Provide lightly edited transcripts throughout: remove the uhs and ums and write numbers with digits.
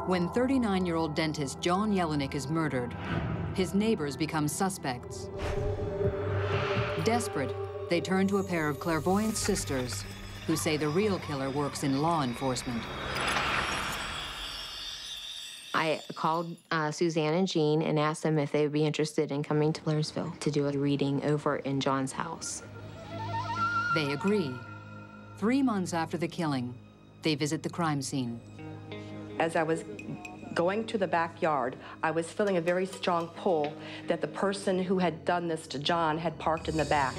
When 39-year-old dentist John Yelenic is murdered, his neighbors become suspects. Desperate, they turn to a pair of clairvoyant sisters who say the real killer works in law enforcement. I called Suzanne and Jean and asked them if they would be interested in coming to Blairsville to do a reading over in John's house. They agree. 3 months after the killing, they visit the crime scene. As I was going to the backyard, I was feeling a very strong pull that the person who had done this to John had parked in the back.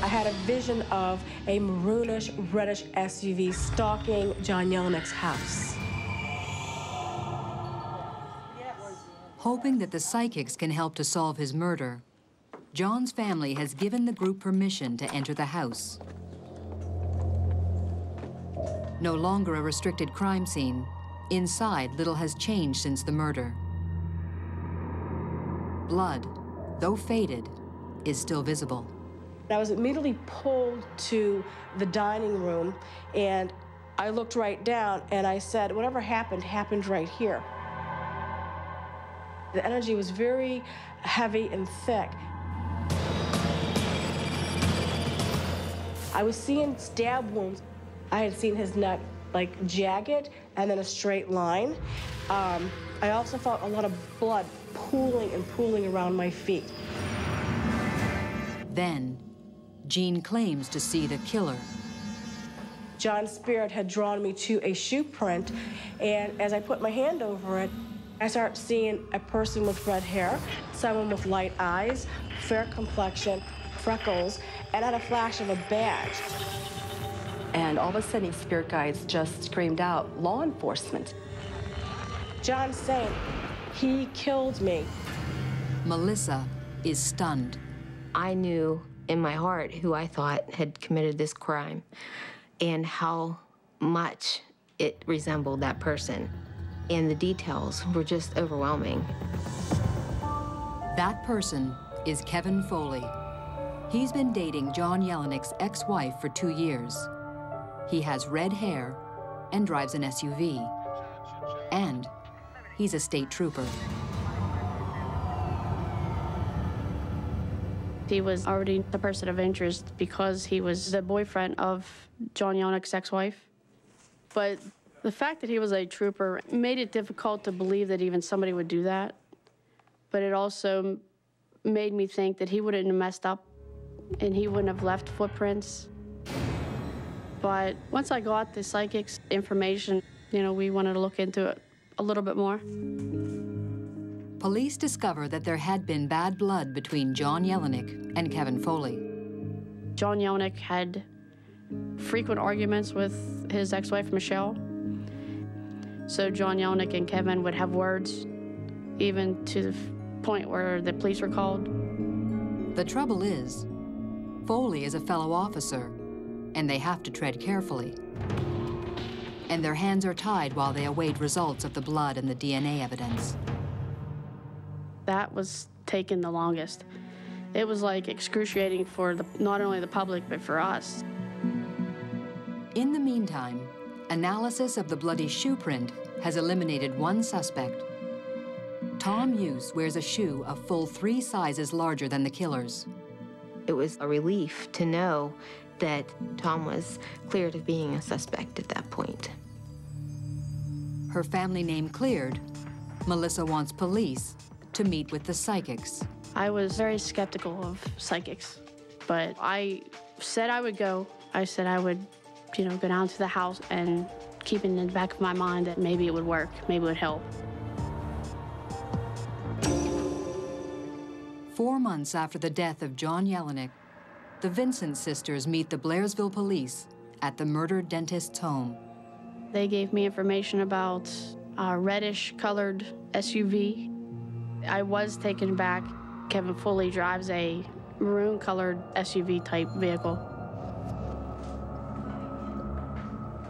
I had a vision of a maroonish, reddish SUV stalking John Yelenic's house. Hoping that the psychics can help to solve his murder, John's family has given the group permission to enter the house. No longer a restricted crime scene, inside little has changed since the murder. Blood, though faded, is still visible. I was immediately pulled to the dining room, and I looked right down, and I said, whatever happened, happened right here. The energy was very heavy and thick. I was seeing stab wounds. I had seen his neck like jagged and then a straight line. I also felt a lot of blood pooling around my feet. Then, Jean claims to see the killer. John's spirit had drawn me to a shoe print, and as I put my hand over it, I started seeing a person with red hair, someone with light eyes, fair complexion, freckles, and had a flash of a badge. And all of a sudden, these spirit guides just screamed out, "Law enforcement." John's saying, "He killed me." Melissa is stunned. I knew in my heart who I thought had committed this crime and how much it resembled that person. And the details were just overwhelming. That person is Kevin Foley. He's been dating John Yelenic's ex-wife for 2 years. He has red hair and drives an SUV. And he's a state trooper. He was already the person of interest because he was the boyfriend of John Yelenic's ex-wife. But the fact that he was a trooper made it difficult to believe that even somebody would do that. But it also made me think that he wouldn't have messed up and he wouldn't have left footprints. But once I got the psychic's information, we wanted to look into it a little bit more. Police discover that there had been bad blood between John Yelenic and Kevin Foley. John Yelenic had frequent arguments with his ex-wife, Michelle. So John Yelenic and Kevin would have words, even to the point where the police were called. The trouble is, Foley is a fellow officer, and they have to tread carefully. And their hands are tied while they await results of the blood and the DNA evidence. That was taking the longest. It was like excruciating for not only the public, but for us. In the meantime, analysis of the bloody shoe print has eliminated one suspect. Tom Hughes wears a shoe a full 3 sizes larger than the killer's. It was a relief to know that Tom was cleared of being a suspect at that point. Her family name cleared, Melissa wants police to meet with the psychics. I was very skeptical of psychics, but I said I would go. I said I would, go down to the house and keep in the back of my mind that maybe it would work, maybe it would help. 4 months after the death of John Yelenic, the Vincent sisters meet the Blairsville police at the murdered dentist's home. They gave me information about a reddish-colored SUV. I was taken back. Kevin Foley drives a maroon-colored SUV-type vehicle.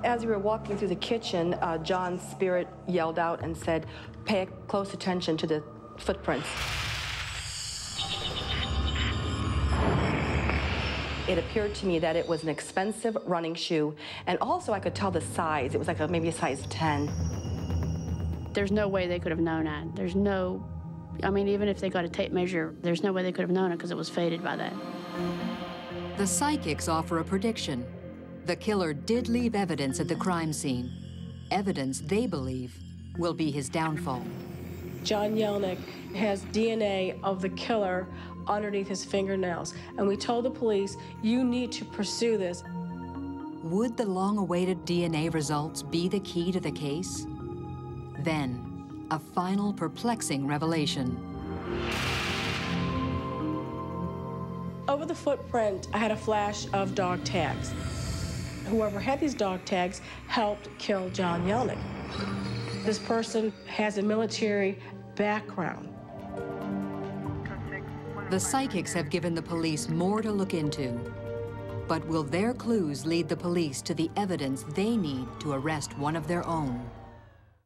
As we were walking through the kitchen, John's spirit yelled out and said, "Pay close attention to the footprints." It appeared to me that it was an expensive running shoe, and also I could tell the size. It was like maybe a size 10. There's no way they could have known that. There's no, I mean, even if they got a tape measure, there's no way they could have known it because it was faded by that. The psychics offer a prediction. The killer did leave evidence at the crime scene. Evidence they believe will be his downfall. John Yelenic has DNA of the killer underneath his fingernails. And we told the police, you need to pursue this. Would the long-awaited DNA results be the key to the case? Then, a final perplexing revelation. Over the footprint, I had a flash of dog tags. Whoever had these dog tags helped kill John Yelenic. This person has a military background. The psychics have given the police more to look into. But will their clues lead the police to the evidence they need to arrest one of their own?